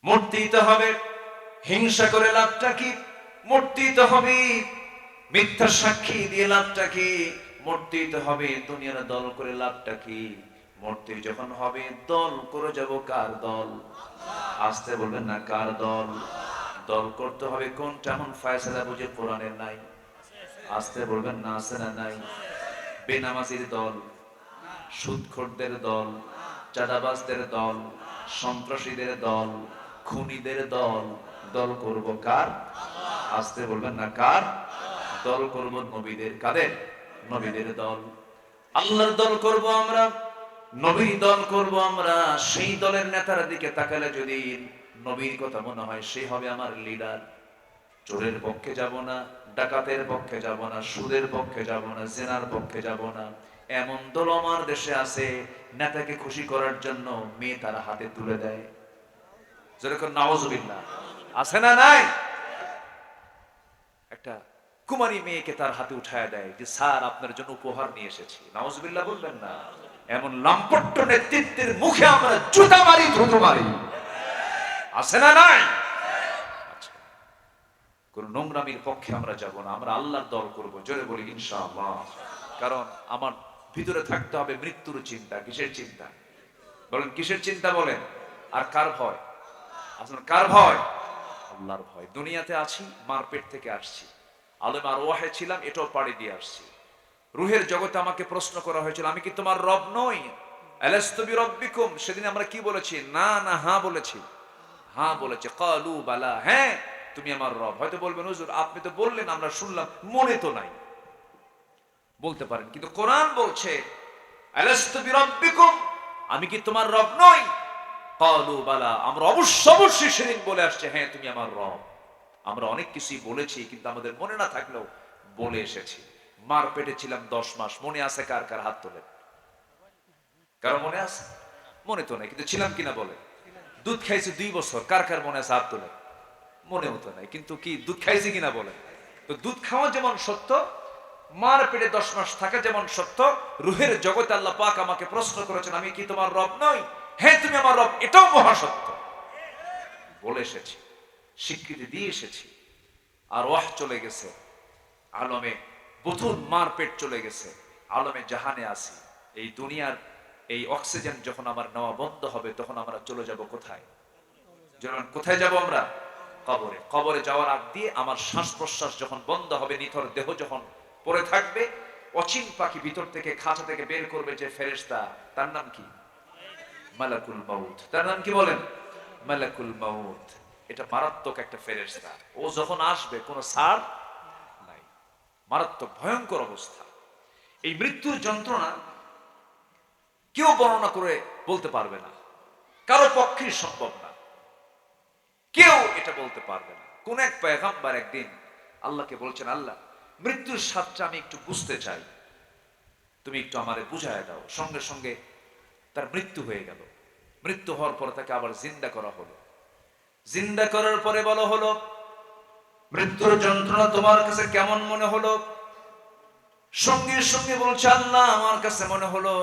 মরতেই তো হবে। হিংসা করে লাভটা কি? মরতেই তো হবে। মিথ্যা সাক্ষী দিয়ে লাভটা কি? মরতেই তো হবে। দুনিয়ার দল করে লাভটা কি? মরতেই যখন হবে, দল করে যাব কার দল? আসতে বলবেন না, কার দল? দল করতে হবে কোনটা? এমন ফয়সালা বুঝে কোরআনের নাই। আসতে বলবেন না, আছে না নাই? বেনামাজির দল, সুদখোরদের দল, চাঁদাবাজদের দল, সন্ত্রাসীদের দল, খুনিদের দল। দল করব কার? আসতে বলবেন না, কার? দল করব নবীদের। কাদের? নবীদের দল। আল্লাহর দল করব আমরা, নবীর দল করব আমরা। সেই দলের নেতার দিকে তাকালে যদি নবীর কথা মনে হয়, সে হবে আমার লিডার। চোরের পক্ষে যাব না, ডাকাতের পক্ষে যাব না, সুদের পক্ষে যাব না, জেনার পক্ষে যাব না। এমন দল আমার দেশে আছে, নেতাকে খুশি করার জন্য মেয়ে তারা হাতে তুলে দেয়। যেরকম নাউজুবিল্লাহ, আছে না নাই? একটা কুমারী মেয়েকে তার হাতে উঠায় দেয় যে স্যার আপনার জন্য উপহার নিয়ে এসেছি। নাউজুবিল্লাহ বলবেন না? এমন লাম্পট্য নেতৃত্বের মুখে আমরা জুতা মারি, দ্রুত মারি। আছে না নাই? কোন নোংরামির পক্ষে আমরা যাব না, আমরা আল্লাহর দল করব। জোরে বলি ইনশাআল্লাহ। কারণ আমার ভিতরে থাকতে হবে মৃত্যুর চিন্তা। কিসের চিন্তা বলেন? কিসের চিন্তা বলেন? আর কার ভয়? আসলে কার ভয়? আল্লাহর ভয়। দুনিয়াতে আছি, মার পেট থেকে আসছি, আলেম আর ওয়াহে ছিলাম, এটাও পাড়ি দিয়ে আসছি। রুহের জগতে আমাকে প্রশ্ন করা হয়েছিল, আমি কি তোমার রব নই? আলাস্তু বিরাব্বিকুম। সেদিন আমরা কি বলেছি? না না, হ্যাঁ বলেছি। হ্যাঁ বলেছে। ক্বালু বালা, হ্যাঁ তুমি আমার রব। হয়তো বলবেন হুজুর আপনি তো বললেন, আমরা শুনলাম, মনে তো নাই। বলতে পারেন, কিন্তু কোরআন বলছে আলাস্তু বিরাব্বিকুম, আমি কি তোমার রব নই? ক্বালু বালা, আমরা অবশ্যই সেদিন বলে আসছে, হ্যাঁ তুমি আমার রব। আমরা অনেক কিছুই বলেছি, কিন্তু আমাদের মনে না থাকলেও বলে এসেছি। মার পেটে ছিলাম 10 মাস, মনে আছে কার? কার হাত তোলেন। কারো মনে আছে? মনে তো নাই, কিন্তু ছিলাম কিনা বলে। দুধ খাইছি 2 বছর, কার কার মনে আছে? হাত তোলেন। মনে হতো নাই, কিন্তু কি দুধ খাইছি কিনা বলে। তো দুধ খাওয়া যেমন সত্য, মার পেটে 10 মাস থাকা যেমন সত্য, রুহের জগতে আল্লাহ পাক আমাকে প্রশ্ন করেছেন, আমি কি তোমার রব নই? হ্যাঁ তুমি আমার রব, এটাও মহাসত্য। বলে এসেছি, স্বীকৃতি দিয়ে এসেছি। আর ওয়াহ চলে গেছে আলমে বুতুন, মার পেট চলে গেছে আলমে জাহানে আসি। এই দুনিয়ার এই অক্সিজেন যখন আমার নেওয়া বন্ধ হবে, তখন আমরা চলে যাব কোথায়? যখন কোথায় যাব আমরা? কবরে। কবরে যাওয়ার আগ দিয়ে আমার শ্বাস প্রশ্বাস যখন বন্ধ হবে, নিথর দেহ যখন পড়ে থাকবে, অচিন পাখি ভিতর থেকে খাঁচা থেকে বের করবে যে ফেরেশতা, তার নাম কি? মালাকুল মাউত। তার নাম কি বলেন? মালাকুল মাউত। এটা মারাত্মক একটা ফেরেশতা। ও যখন আসবে কোনো ছাড় নাই। মারাত্মক ভয়ঙ্কর অবস্থা। এই মৃত্যুর যন্ত্রণা কেউ বর্ণনা করে বলতে পারবে না, কারো পক্ষেই সম্ভব না। কেউ এটা বলতে পারবে না। কোন এক পয়গম্বর একদিন আল্লাহকে বলছেন, আল্লাহ মৃত্যুর স্বাদটা আমি একটু বুঝতে চাই, তুমি একটু আমারে বুঝায় দাও। সঙ্গে সঙ্গে তার মৃত্যু হয়ে গেল। মৃত্যু হওয়ার পরে তাকে আবার জিন্দা করা হলো। জিন্দা করার পরে বলা হলো, মৃত্যুর যন্ত্রণা তোমার কাছে কেমন মনে হলো? সঙ্গে সঙ্গে বলছে, আল্লাহ আমার কাছে মনে হলো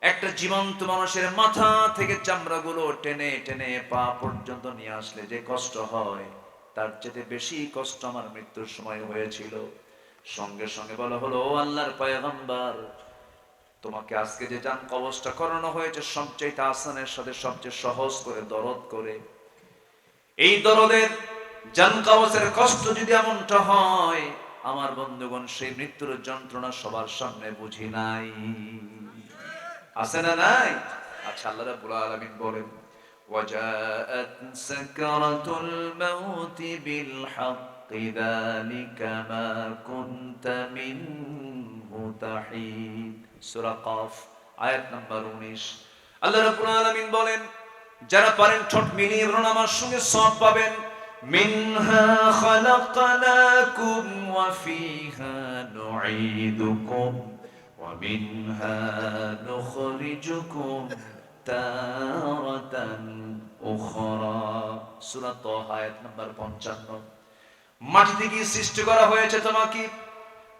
একটা জীবন্ত মানুষের মাথা থেকে চামড়াগুলো টেনে টেনে পা পর্যন্ত নিয়ে আসলে যে কষ্ট হয়, তার চেয়ে বেশি কষ্ট আমার মৃত্যুর সময় হয়েছিল। সঙ্গে সঙ্গে বলা হলো, ও আল্লাহর পয়গম্বর, তোমাকে আজকে যে জান কবজটা করানো হয়েছে সবচেয়ে আসানের সাথে সবচেয়ে সহজ করে, দরদ করে। এই দরদের জান কবজের কষ্ট যদি এমনটা হয়, আমার বন্ধুগণ সেই মৃত্যুর যন্ত্রণা সবার সামনে বুঝি নাই। আছে না নাই? আচ্ছা, আল্লাহ রাব্বুল আলামিন বলেন, ওয়াজাআত সাকরাতুল মাউত বিল হাক্কি যালিকা মা কুনতা মিনহু তাহিদ। সূরা কফ আয়াত নাম্বার 19। আল্লাহ রাব্বুল আলামিন বলেন, যারা পারেন ঠোঁট মিলিয়ে বলুন আমার সঙ্গে সওয়াব পাবেন। মিনহা খালাকনাকুম ওয়া ফিহা নুঈদুকুম ومنها نخرجكم تارة أخرى। সূরা তাহা আয়াত নাম্বার 55। মাটি থেকে সৃষ্টি করা হয়েছে তোমাকে,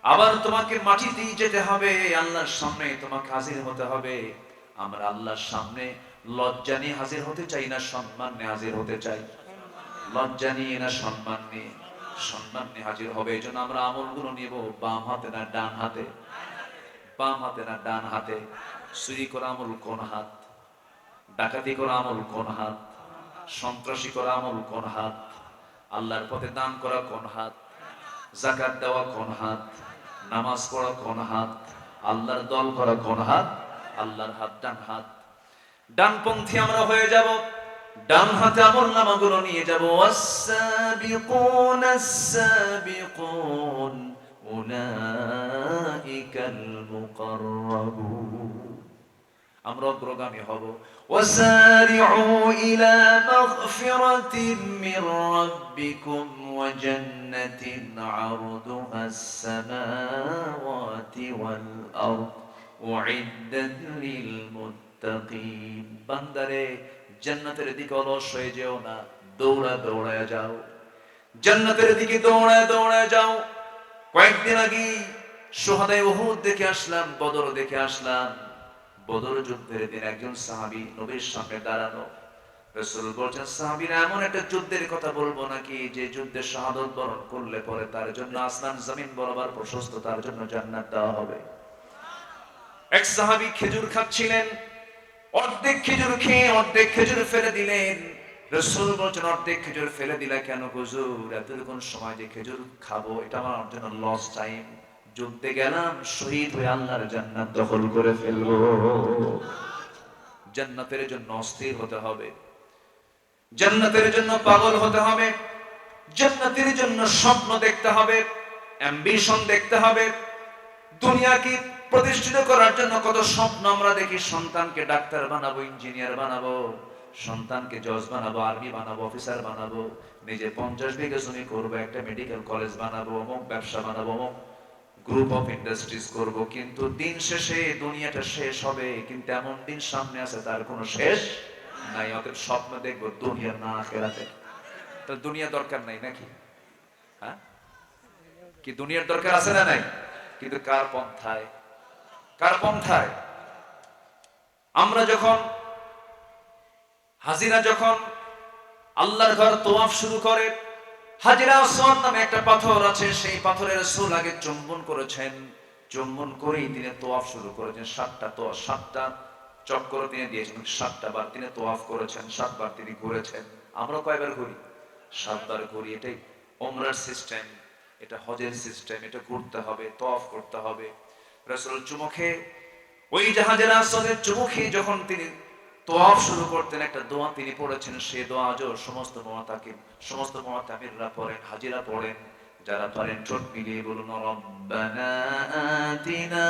আবার তোমাকে মাটিতেই যেতে হবে, আল্লাহর সামনে তোমাকে হাজির হতে হবে। আমরা আল্লাহর সামনে লজ্জা নিয়ে হাজির হতে চাই না সম্মান নিয়ে হাজির হতে চাই? লজ্জা নিয়ে না সম্মান নিয়ে? সম্মান নিয়ে হাজির হবে। এই জন্য আমরা আমলগুলো নিব বাম হাতে না ডান হাতে? বাম হাতে না ডান হাতে? চুরি করা আমল কোন হাত? ডাকাতি করা আমল কোন হাত? সন্ত্রাসী করা আমল কোন হাত? আল্লাহর পথে দান করা কোন হাত? যাকাত দেওয়া কোন হাত? নামাজ পড়া কোন হাত? আল্লাহর দল করা কোন হাত? আল্লাহর হাত ডান হাত। ডানপন্থী আমরা হয়ে যাব, ডান হাতে আমলনামাগুলো নিয়ে যাব। ওয়াস-সাবিকুনাস সাবিকুন উলাইকাল মুকাররাবুন, আমরা অগ্রগামী হব। ওয়াসারিউ ইলা মাগফিরাতিন মির রাব্বিকুম ওয়া জান্নাতিন আরদুহাস সামাওয়াতি ওয়াল আরদ উইদ্দাত লিল মুত্তাকিন। বান্দারে, জান্নাতের দিকে অলস হয়ে যেও না, দৌড়ায় যাও। জান্নাতের দিকে দৌড়ায় যাও। কয়েকদিন আগে শুহাদায়ে উহুদ দেখে আসলাম, বদর দেখে আসলাম। বদর যুদ্ধের দিন একজন সাহাবী নবীর সামনে দাঁড়ানো। রাসূল বলছেন, সাহাবীরা, এমন একটা যুদ্ধের কথা বলবো নাকি যে যুদ্ধে শাহাদাত বরণ করলে পরে তার জন্য আসমান জমিন বরাবর প্রশস্ত, তার জন্য জান্নাত দেওয়া হবে। এক সাহাবী খেজুর খাচ্ছিলেন, অর্ধেক খেজুর খেয়ে অর্ধেক খেজুর ফেলে দিলেন। রাসূল বলছেন, অর্ধেক খেজুর ফেলে দিলা কেন হুজুর? এতক্ষণ সময় যে খেজুর খাবো, এটা আমার জন্য লস টাইম। যুদ্ধে গেলাম, শহীদ হয়ে আল্লাহর জান্নাত দখল করে ফেলবো। জান্নাতের জন্য অস্থির হতে হবে, জান্নাতের জন্য পাগল হতে হবে, জান্নাতের জন্য স্বপ্ন দেখতে হবে, অ্যাম্বিশন দেখতে হবে। দুনিয়াকে প্রতিষ্ঠিত করার জন্য কত স্বপ্ন আমরা দেখি। সন্তানকে ডাক্তার বানাবো, ইঞ্জিনিয়ার বানাবো, সন্তানকে জজ বানাবো, আর্মি বানাবো, অফিসার বানাবো, নিজে 50 বিঘা জমি করবো, একটা মেডিকেল কলেজ বানাবো, অমুক ব্যবসা বানাবো, অমুক গ্রুপ অফ ইন্ডাস্ট্রিজ করব। কিন্তু দিন শেষে দুনিয়াটা শেষ হবে, কিন্তু এমন দিন সামনে আছে তার কোনো শেষ নাই। অতএব স্বপ্ন দেখবো দুনিয়ার না আখিরাতে। তো দুনিয়া দরকার নাই নাকি? হ্যাঁ, কি দুনিয়ার দরকার আছে না নাই? কিন্তু কার পন্থায়? কার পন্থায়? আমরা যখন হাজিরা যখন আল্লাহর ঘর তওয়াফ শুরু করে, হাজিরা আসওয়াদ নামে একটা পাথর আছে, সেই পাথরের রাসূল আগে চুম্বন করেছেন। চুম্বন করেই তিনি তওয়াফ শুরু করেছেন। 7টা চক্কর তিনি দিয়েছেন, 7টা বার তিনি তওয়াফ করেছেন, 7 বার তিনি ঘুরেছেন। আমরা কয়বার ঘুরি? 7 বার ঘুরি। এটাই ওমরার সিস্টেম, এটা হজের সিস্টেম। এটা ঘুরতে হবে, তওয়াফ করতে হবে। রাসূল চুমুখে, ওই হাজিরা আসওয়াদের চুমুখে যখন তিনি তওয়াফ শুরু করতেন, একটা দোয়া তিনি পড়েছেন। সেই দোয়া আজও সমস্ত মুতাকিনরা পড়েন, হাজিরা পড়েন। যারা পারেন ঠোঁট মিলিয়ে বলুন, রব্বানা আতিনা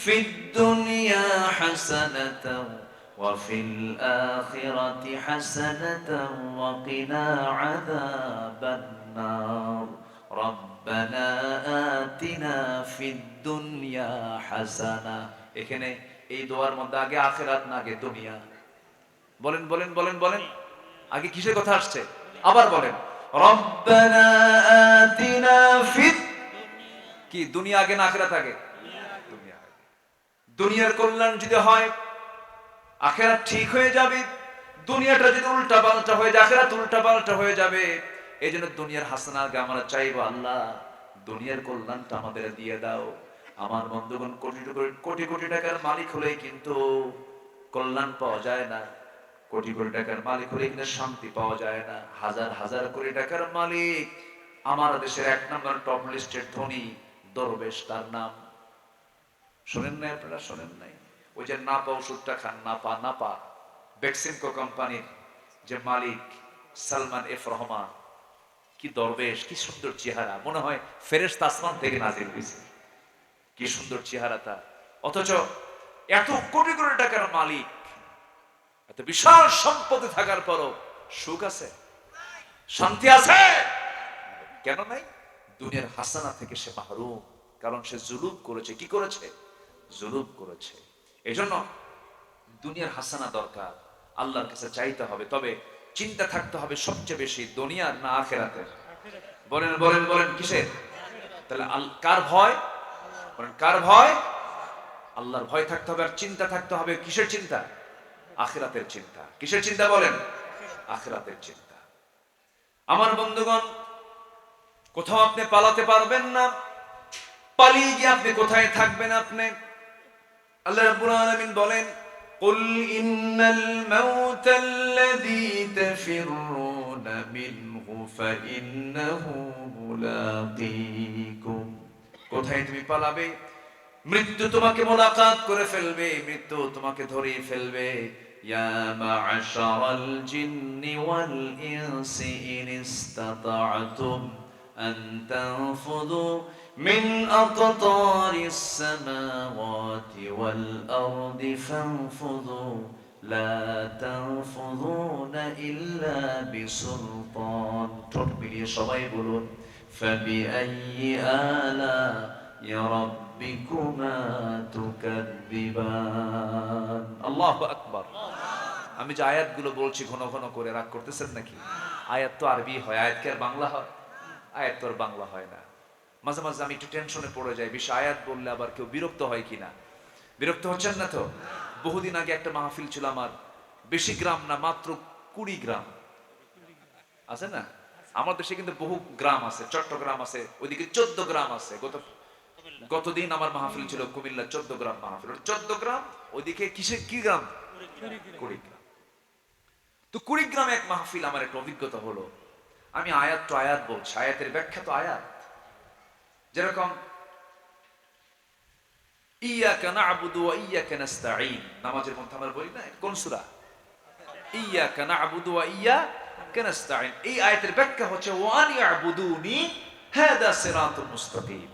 ফিদ দুনিয়া হাসানাতাও ওয়া ফিল আখিরাতি হাসানাতাও ওয়া কিনা আযাবান নার। রব্বানা আতিনা ফিদ দুনিয়া হাসানা। এখানে এই দোয়ার মধ্যে আগে আখিরাত না আগে দুনিয়া? বলেন বলেন বলেন বলেন, আগে কিসের কথা আসছে? আবার বলেন, রব্বানা আতিনা ফিদ, কি দুনিয়া আগে না আখিরাত আগে? দুনিয়া আগে। দুনিয়ার কল্যাণ যদি হয়, আখিরাত ঠিক হয়ে যাবে। দুনিয়াটা যদি উল্টা পাল্টা হয়ে যায়, আখিরাত উল্টা পাল্টা হয়ে যাবে। এই জন্য দুনিয়ার হাসানা আগে আমরা চাইবো, আল্লাহ দুনিয়ার কল্যাণটা আমাদের দিয়ে দাও। আমার বন্ধুগণ, কোটি কোটি টাকার মালিক হলেই কিন্তু কল্যাণ পাওয়া যায় না। কোটি কোটি টাকার মালিক হলে কিন্তু শান্তি পাওয়া যায় না। হাজার হাজার কোটি টাকার মালিক, আমার দেশের 1 নম্বর টপ লিস্টের ধনী দরবেশ, তার নাম শোনেন নাই আপনারা? শোনেন নাই? ওই যে নাপা ওষুধটা খান, নাপা বেক্সিমকো কোম্পানির যে মালিক সালমান এফ রহমান, কি দরবেশ, কি সুন্দর চেহারা, মনে হয় ফেরেশতা আসমান থেকে নাজিল হয়েছে। কি সুন্দর চেহারা তার। অথচ এত কোটি কোটি টাকার মালিক, এত বিশাল সম্পত্তি থাকার পরও সুখ আছে? শান্তি আছে? কেন নাই? দুনিয়ার হাসানা থেকে সে মাহরুম। কারণ সে জুলুম করেছে। কি করেছে? জুলুম করেছে। এজন্য দুনিয়ার হাসানা দরকার, আল্লাহর কাছে চাইতে হবে। তবে চিন্তা থাকতে হবে সবচেয়ে বেশি দুনিয়ার না আখিরাতের? বলেন বলেন বলেন, কিসের? তাহলে কার ভয়? বলেন কার ভয়? আল্লাহর ভয় থাকতে হবে। আর চিন্তা থাকতে হবে কিসের চিন্তা? আখিরাতের চিন্তা। কিসের চিন্তা বলেন? আখিরাতের চিন্তা। আমার বন্ধুগণ, কোথাও আপনি পালাতে পারবেন না, পালিয়ে গিয়ে আপনি কোথায় থাকবেন? আপনি আল্লাহ রাব্বুল আলামিন বলেন, কুল ইন্নাল মাউতাল্লাযী তাফিররুনা মিনহু ফাইন্নাহু মুলাকীকুম। কোথায় তুমি পালাবে? মৃত্যু তোমাকে মোলাকাত করে ফেলবে, মৃত্যু তোমাকে ধরে ফেলবে। ইয়া মা'শারাল জিন্নি ওয়াল ইনসি ইন ইসতাতা'তুম আন তানফুযু মিন আকতারিস সামাওয়াতি ওয়াল আরদি ফানফুযু লা তানফুযুনা ইল্লা বিসুলতান। ঠোঁট মিলিয়ে সবাই বলুন, ফাবিআইয়ি আলা'i রাব্বিকুমা তুকাযযিবান। আল্লাহু আকবার। আমি যে আয়াতগুলো বলছি ঘন ঘন করে, রাগ করতেছেন নাকি? আয়াত তো আরবি হয়, আয়াত কি আর বাংলা হয়? আয়াত তো আর বাংলা হয় না। মাঝে মাঝে আমি একটু টেনশনে পড়ে যাই, বেশি আয়াত বললে আবার কেউ বিরক্ত হয় কিনা। বিরক্ত হচ্ছেন না তো? বহুদিন আগে একটা মাহফিল ছিল আমার, বেশি গ্রাম না, মাত্র 20 গ্রাম আছে না? আমার দেশে কিন্তু বহু গ্রাম আছে, চট্টগ্রাম আছে, ওইদিকে 14 গ্রাম আছে। গতদিন আমার মাহফিল ছিল কুমিল্লা, 14 গ্রাম মাহফিল। 14 গ্রাম, ওইদিকে কিসের কি গ্রাম? 20 গ্রাম। তো 20 গ্রামে এক মাহফিল, আমার একটা অভিজ্ঞতা হলো। আমি আয়াত তো আয়াত বলছি, আয়াতের ব্যাখ্যা তো আয়াত। যেরকম ইয়াকা না'বুদু ওয়া ইয়াকা নাস্তাঈন, নামাজের মধ্যে আমরা বলি না, কোন সূরা? ইয়াকা না'বুদু ওয়া ইয়াকা নাস্তাঈন। এই আয়াতের ব্যাখ্যা হচ্ছে ওয়া আন ইয়া'বুদুনি হাদা সিরাতুল মুস্তাকিম।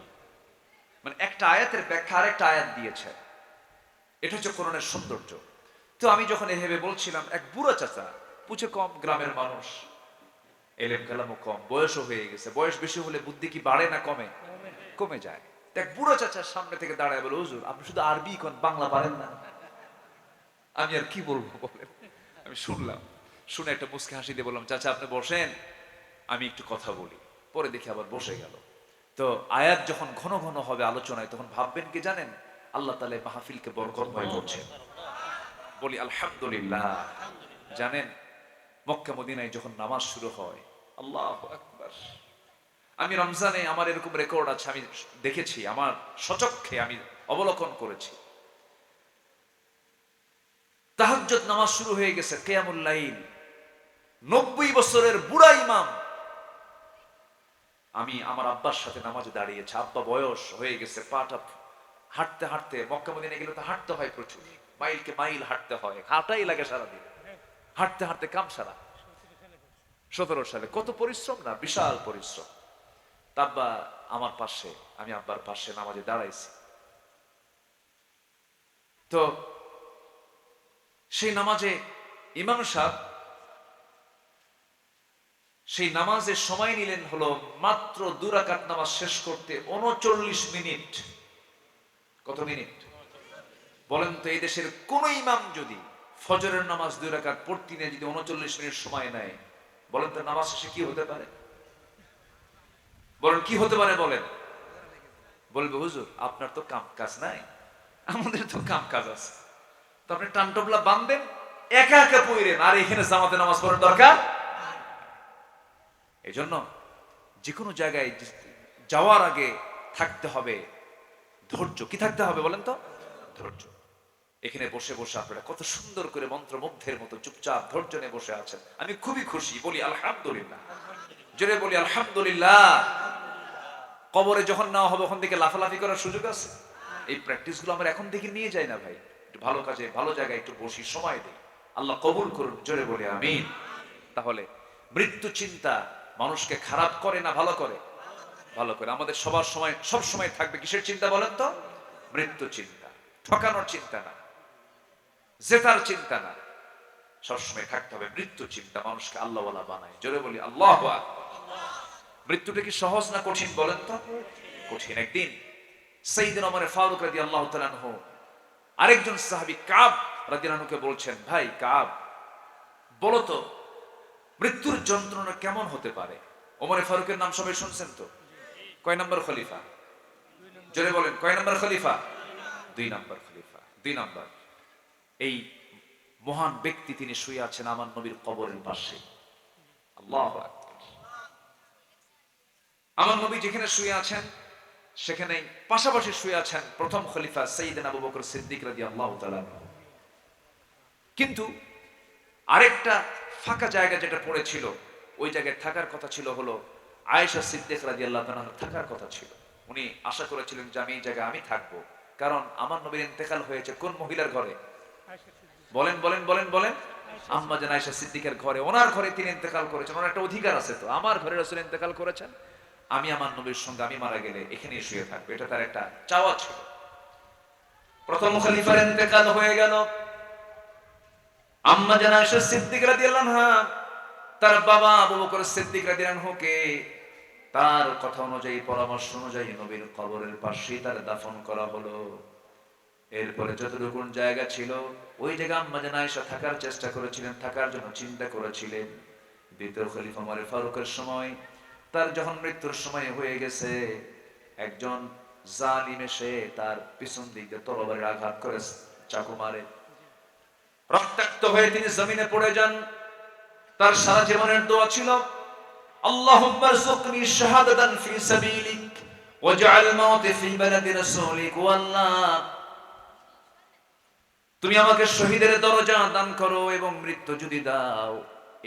মানে একটা আয়াতের ব্যাখ্যা আরেকটা আয়াত দিয়েছে। এটা হচ্ছে কোরআনের সৌন্দর্য। তো আমি যখন এভাবে বলছিলাম, এক বুড়া চাচা, পুচে কম, গ্রামের মানুষ, এলেম কালামও কম, বয়সও হয়ে গেছে। বয়স বেশি হলে বুদ্ধি কি বাড়ে না কমে? কমে যায়। এক বুড়ো চাচার সামনে থেকে দাঁড়ায় বলে, হুজুর আপনি শুধু আরবি কোন, বাংলা পারেন না? আমি আর কি বলবো বলেন। আমি শুনলাম, শুনে একটা মুস্কি হাসি দিয়ে বললাম, চাচা আপনি বসেন, আমি একটু কথা বলি। পরে দেখি আবার বসে গেল। তো আয়াত যখন ঘন ঘন হবে আলোচনায়, তখন ভাববেন কি জানেন? আল্লাহ তাআলা মাহফিলকে বরকতময় করছেন। বলি আলহামদুলিল্লাহ। জানেন, মক্কা মদিনায় যখন নামাজ শুরু হয়, আল্লাহু আকবার। আমি রমজানে, আমার এরকম রেকর্ড আছে, আমি দেখেছি, আমার সচক্ষে আমি অবলোকন করেছি। তাহাজ্জুদ নামাজ শুরু হয়ে গেছে, কিয়ামুল লাইল, 90 বছরের বুড়া ইমাম। আমি আমার আব্বার সাথে নামাজে দাঁড়িয়েছি, আব্বা বয়স হয়ে গেছে, পাটা হাঁটতে হাঁটতে, মক্কা মদিনায় গেলে তো হাঁটতে হয় প্রচুর, মাইলকে মাইল হাঁটতে হয়, হাঁটাই লাগে সারাদিন, হাঁটতে হাঁটতে কাম সারা। 17 সালে কত পরিশ্রম না, বিশাল পরিশ্রম। আব্বা আমার পাশে, আমি আব্বার পাশে নামাজে দাঁড়াইছি। তো সেই নামাজে ইমাম সাহেব সেই নামাজের সময় নিলেন হলো মাত্র 2 রাকাত নামাজ শেষ করতে 39 মিনিট। কত মিনিট বলেন তো? এই দেশের কোন ইমাম যদি ফজরের নামাজ 2 রাকাত পড়তে নিয়ে যদি 39 মিনিট সময় নেয়, বলেন তো নামাজ শেষে কি হতে পারে? বলেন কি হতে পারে? বলেন। বলবে, হুজুর আপনার তো কাম কাজ নাই, আমাদের তো কাম কাজ আছে। তো আপনি টানটবলা বাঁধবেন, একা একা পড়েন, আর এখানে জামাতে নামাজ পড়ার দরকার। এই জন্য যে কোনো জায়গায় যাওয়ার আগে থাকতে হবে ধৈর্য। কি থাকতে হবে বলেন তো? ধৈর্য। এখানে বসে বসে আপনারা কত সুন্দর করে মন্ত্রমুগ্ধের মতো চুপচাপ ধৈর্য নিয়ে বসে আছেন, আমি খুবই খুশি। বলি আলহামদুলিল্লাহ, জোরে বলি আলহামদুলিল্লাহ। কবরে যখন নেওয়া হবে, ওখান থেকে লাফালাফি করার সুযোগ আছে? এই প্র্যাকটিস গুলো আমরা এখন থেকে নিয়ে যাই না ভাই। একটু ভালো কাজে, ভালো জায়গায় একটু বসি, সময় দিই। আল্লাহ কবুল করুন, জোরে বলি আমিন। তাহলে মৃত্যু চিন্তা মানুষকে খারাপ করে না ভালো করে? ভালো করে। আমাদের সবার সময়, সব সময় থাকবে কিসের চিন্তা বলেন তো? মৃত্যু চিন্তা। ঠকানোর চিন্তা না, জেতার চিন্তা না, সবসময় থাকতে হবে মৃত্যু চিন্তা। মানুষকে আল্লাহওয়ালা বানায়, জোরে বলি আল্লাহু আকবার। মৃত্যুটা কি সহজ না কঠিন বলেন তো? কঠিন। একদিন সাইয়েদনা ওমর ফারুক রাদিয়াল্লাহু তাআলা আনহু আরেকজন সাহাবী কাব রাদিয়াল্লাহু আনহুকে বলছেন, ভাই কাব, বলো তো মৃত্যুর যন্ত্রণা কেমন হতে পারে? ওমর ফারুকের নাম সবাই শুনছেন তো? কয় নম্বর খলিফা? জোরে বলেন, কয় নম্বর খলিফা? 2 নম্বর খলিফা। 2 নম্বর। এই মহান ব্যক্তি তিনি শুয়ে আছেন আমার নবীর কবরের পাশে। আল্লাহু আকবার। আমার নবী যেখানে শুয়ে আছেন সেখানে পাশাপাশি শুয়ে আছেন প্রথম খলিফা সাইয়েদনা আবু বকর সিদ্দিক রাদিয়াল্লাহু তাআলা। কিন্তু আরেকটা ফাঁকা জায়গা যেটা পড়েছিল, ওই জায়গায় থাকার কথা ছিল হলো আয়েশা সিদ্দিক রাদিয়াল্লাহু তাআলা থাকার কথা ছিল। উনি আশা করেছিলেন যে আমি এই জায়গায় আমি থাকবো, কারণ আমার নবীর ইন্তেকাল হয়েছে কোন মহিলার ঘরে? বলেন বলেন বলেন বলেন। আম্মা জান আয়েশা সিদ্দিকের ঘরে, ওনার ঘরে তিনি ইন্তেকাল করেছেন। ওনার একটা অধিকার আছে, তো আমার ঘরে রাসূল ইন্তেকাল করেছেন, আমি আমার নবীর সঙ্গে আমি মারা গেলে এখানেই শুয়ে থাকবো, এটা তার একটা চাওয়া ছিল। প্রথম খলিফার ইন্তেকাল হয়ে গেল। আম্মা জান আয়েশা সিদ্দিক রাদিয়াল্লাহু আনহা তার বাবা আবু বকর সিদ্দিক রাদিয়াল্লাহু আনহুকে তার কথা অনুযায়ী, পরামর্শ অনুযায়ী নবীর কবরের পাশেই তার দাফন করা হলো। এরপরে যতটুকু জায়গা ছিল ওই জায়গা আম্মা জান আয়েশা থাকার চেষ্টা করেছিলেন, থাকার জন্য চিন্তা করেছিলেন। দ্বিতীয় খলিফা ওমর ফারুকের সময়, তার যখন মৃত্যুর সময় হয়ে গেছে, একজন জালিম এসে তার পিছন দিক দিয়ে তরবারির আঘাত করে চাকু মারে, রক্তাক্ত হয়ে তিনি জমিনে পড়ে যান। তার সারা জীবনের দোয়া ছিল আল্লাহুম্মা রযুকনি শাহাদাতান ফি সাবিলিক ওয়াজআল মাউতি ফি বালাদি রাসূলিক। ও আল্লাহ, তুমি আমাকে শহীদের দরজা দান করো এবং মৃত্যু যদি দাও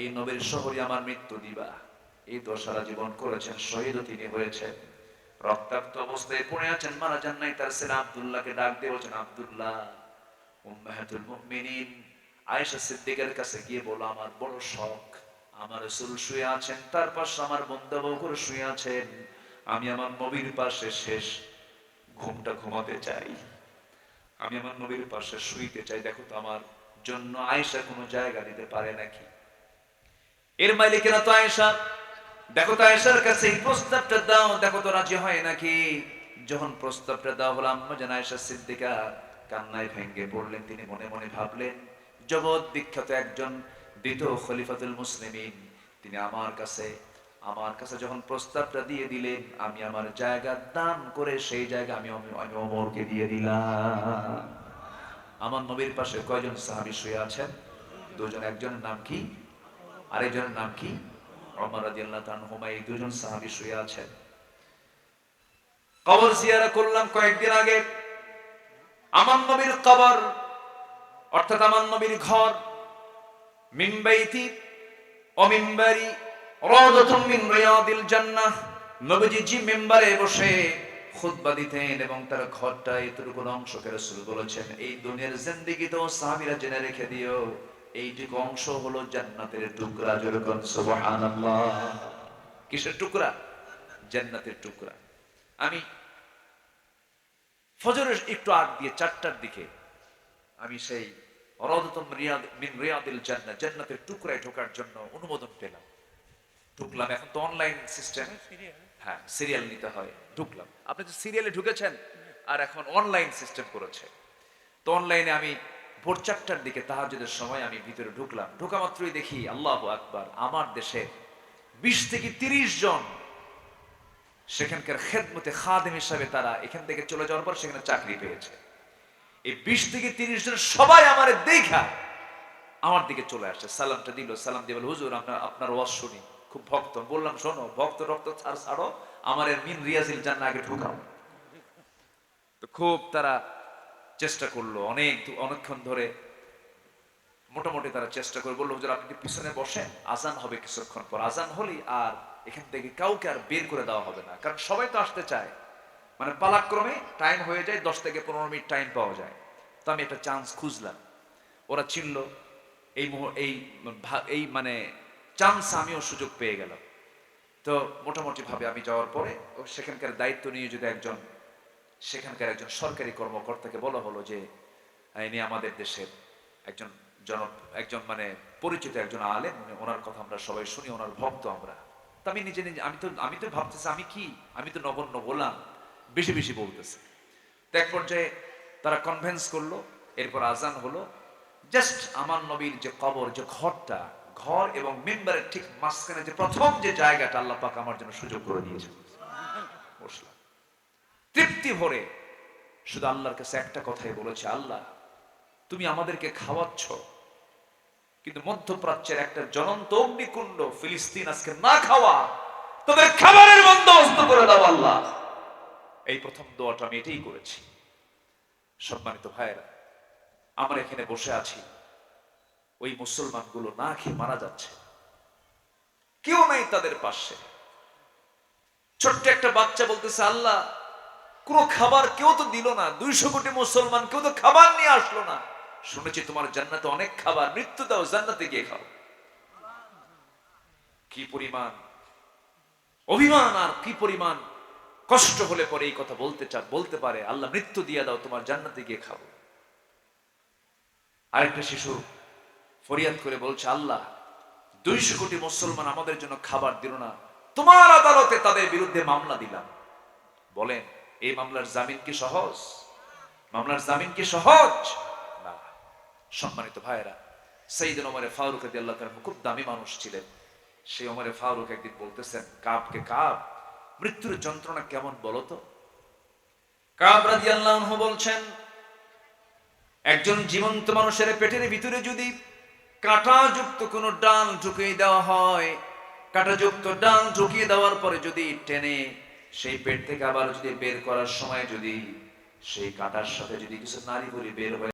এই নবীর শহরে আমার মৃত্যু দিবা। এই তো সারা জীবন করেছেন, শহীদও তিনি হয়েছেন। রক্তাক্ত অবস্থায় পড়ে আছেন, মারা যান নাই। তার ছেলে আব্দুল্লাহকে ডাক দিয়ে বলছেন, আব্দুল্লাহ, উম্মাহাতুল মুমিনিন আয়েশা সিদ্দিকের কাছে গিয়ে বলো আমার বড় শখ, আমার রাসূল শুয়ে আছেন, তার পাশে আমার বন্ধু আবু বকর শুয়ে আছেন, আমি আমার নবীর পাশে শেষ ঘুমটা ঘুমাতে চাই, আমি আমার নবীর পাশে শুইতে চাই। দেখো তো আমার জন্য আয়েশা কোনো জায়গা দিতে পারে নাকি? এর মালিকেরা তো আয়েশা, দেখো তো আয়েশার কাছে এই প্রস্তাবটা দাও, দেখো তো রাজি হয় নাকি। যখন প্রস্তাবটা দেওয়া হলো, আম্মা জান আয়েশা সিদ্দিকা কান্নায় ভেঙে পড়লেন। তিনি মনে মনে ভাবলেন, জগৎ বিখ্যাত একজন দ্বিতীয় খলিফাতুল মুসলিমিন, তিনি আমার কাছে যখন প্রস্তাবটা দিয়ে দিলেন, আমি আমার জায়গা দান করে সেই জায়গা আমি ওমরকে দিয়ে দিলাম। আমার নবীর পাশে কয়জন সাহাবী শুয়ে আছেন? দুজন। একজনের নাম কি? আরেকজনের নাম কি? ওমর রাদিয়াল্লাহু তাআলা আনহুমা। এই দুজন সাহাবী শুয়ে আছেন। কবর জিয়ারত করলাম কয়েকদিন আগে। আমার নবীর কবর, অর্থাৎ আমার নবীর ঘর, মিন বাইতি ও মিম্বারি রাওদাতুম মিন রিয়াদিল জান্নাহ। নবীজি যে মিম্বারে বসে খুতবা দিতেন এবং তার ঘরটা এতটুকু অংশকে রাসূল বলেছেন, এই দুনিয়ার জিন্দেগিতেও সাহাবীরা জেনে রেখে দিও, এইটুকু অংশ হলো জান্নাতের টুকরা। যেরকম সুবহানাল্লাহ। কিসের টুকরা? জান্নাতের টুকরা। আমি ফজরের একটু আগ দিয়ে 4টার দিকে আমি সেই রাওদাতুম মিন রিয়াদিল জান্নাহ, জান্নাতের টুকরায় ঢোকার জন্য অনুমোদন পেলাম। ঢুকলাম। এখন তো অনলাইন সিস্টেম, হ্যাঁ সিরিয়াল নিতে হয়। ঢুকলাম। আপনি তো সিরিয়ালে ঢুকেছেন, আর এখন অনলাইন সিস্টেম করেছে। তো অনলাইনে আমি ভোর 4টার দিকে তাহাজ্জুদের সময় আমি ভিতরে ঢুকলাম। ঢোকা মাত্রই দেখি আল্লাহু আকবার, আমার দেশে 20 থেকে 30 জন সেখানকার খেদমতে খাদেম হিসাবে তারা এখান থেকে চলে যাওয়ার পর সেখানে চাকরি পেয়েছে। এই 20 থেকে 30 জন সবাই আমার দেখা আমার দিকে চলে আসছে, সালামটা দিল। সালাম দিয়ে বলে, হুজুর আপনার ওয়াজ শুনি, খুব ভক্ত। বললাম, শোনো, ভক্ত রক্ত ছাড়ো, আমার মিন রিয়াজিল জান্নাহ আগে ঢুকাও। তো খুব তারা চেষ্টা করলো, অনেকক্ষণ ধরে মোটামুটি তারা চেষ্টা করে। বললো, হুজুর আপনি পিছনে বসেন, আজান হবে কিছুক্ষণ পর, আজান হলেই আর এখান থেকে কাউকে আর বের করে দেওয়া হবে না, কারণ সবাই তো আসতে চায়, মানে পালাক্রমে টাইম হয়ে যায়, 10 থেকে 15 মিনিট টাইম পাওয়া যায়। তো আমি একটা চান্স খুঁজলাম, ওরা চিনল, এই মানে চান্স আমিও সুযোগ পেয়ে গেলাম। তো মোটামুটি ভাবে আমি যাওয়ার পরে সেখানকার দায়িত্ব নিয়ে যদি সেখানকার একজন সরকারি কর্মকর্তাকে বলা হলো যে ইনি আমাদের দেশের একজন মানে পরিচিত একজন আলেম, ওনার কথা আমরা সবাই শুনি, ওনার ভক্ত আমরা। তো আমি নিজে আমি তো ভাবতেছি আমি তো নগণ্য বললাম, বেশি বেশি বলতেছে। তো এক পর্যায়ে তারা কনভিন্স করলো, এরপর আজান হলো। জাস্ট আমার নবীর যে কবর, যে ঘর এবং মিম্বারের ঠিক মাঝখানে যে প্রথম যে জায়গাটা আল্লাহ পাক আমার জন্য সুযোগ করে দিয়েছে, বসলাম তৃপ্তি ভরে। শুধু আল্লাহর কাছে একটা কথাই বলেছে, আল্লাহ তুমি আমাদেরকে খাওয়াচ্ছ, কিন্তু মধ্যপ্রাচ্যের একটা জ্বলন্ত অগ্নিকুণ্ড ফিলিস্তিন আজকে না খাওয়া, তাদের খাবারের বন্দোবস্ত করে দাও আল্লাহ। এই প্রথম দোয়াটা আমি এটাই করেছি। সম্মানিত ভাইয়েরা, আমরা এখানে বসে আছি, ওই মুসলমানগুলো না খেয়ে মারা যাচ্ছে, কেউ নাই তাদের পাশে। ছোট্ট একটা বাচ্চা বলতেছে, আল্লাহ কোন খাবার কেউ তো দিল না, 200 কোটি মুসলমান কেউ তো খাবার নিয়ে আসলো না। শুনেছি তোমার জান্নাতে অনেক খাবার, মৃত্যু দাও, জান্নাতে গিয়ে খাও। কি পরিমাণ অভিমান আর কি পরিমাণ কষ্ট হলে পরে এই কথা বলতে পারে, আল্লাহ মৃত্যু দিয়ে দাও, তোমার জান্নাতে গিয়ে খাবো। আরেকটা শিশু ফরিয়াদ করে বলছে, আল্লাহ 200 কোটি মুসলমান আমাদের জন্য খাবার দিল না, তোমার আদালতে তাদের বিরুদ্ধে মামলা দিলাম। বলেন এই মামলার জামিন কি সহজ? মামলার জামিন কি সহজ? না। সম্মানিত ভাইয়েরা, সাইয়েদনা ওমর ফারুক রাদিয়াল্লাহু তাআলা খুব দামি মানুষ ছিলেন। সেই ওমর ফারুক একদিন বলতেছেন, কাবকে, কাব মৃত্যুর যন্ত্রণা কেমন বলো তো? কাব রাদিয়াল্লাহু আনহু বলছেন, একজন জীবন্ত মানুষের পেটের ভিতরে যদি কাঁটাযুক্ত কোনো ডাল ঢুকিয়ে দেওয়া হয়, কাঁটাযুক্ত ডাল ঢুকিয়ে দেওয়ার পরে যদি টেনে সেই পেট থেকে আবার যদি বের করার সময় যদি সেই কাঁটার সাথে যদি কিছু নাড়ি ভুড়ি বের হয়,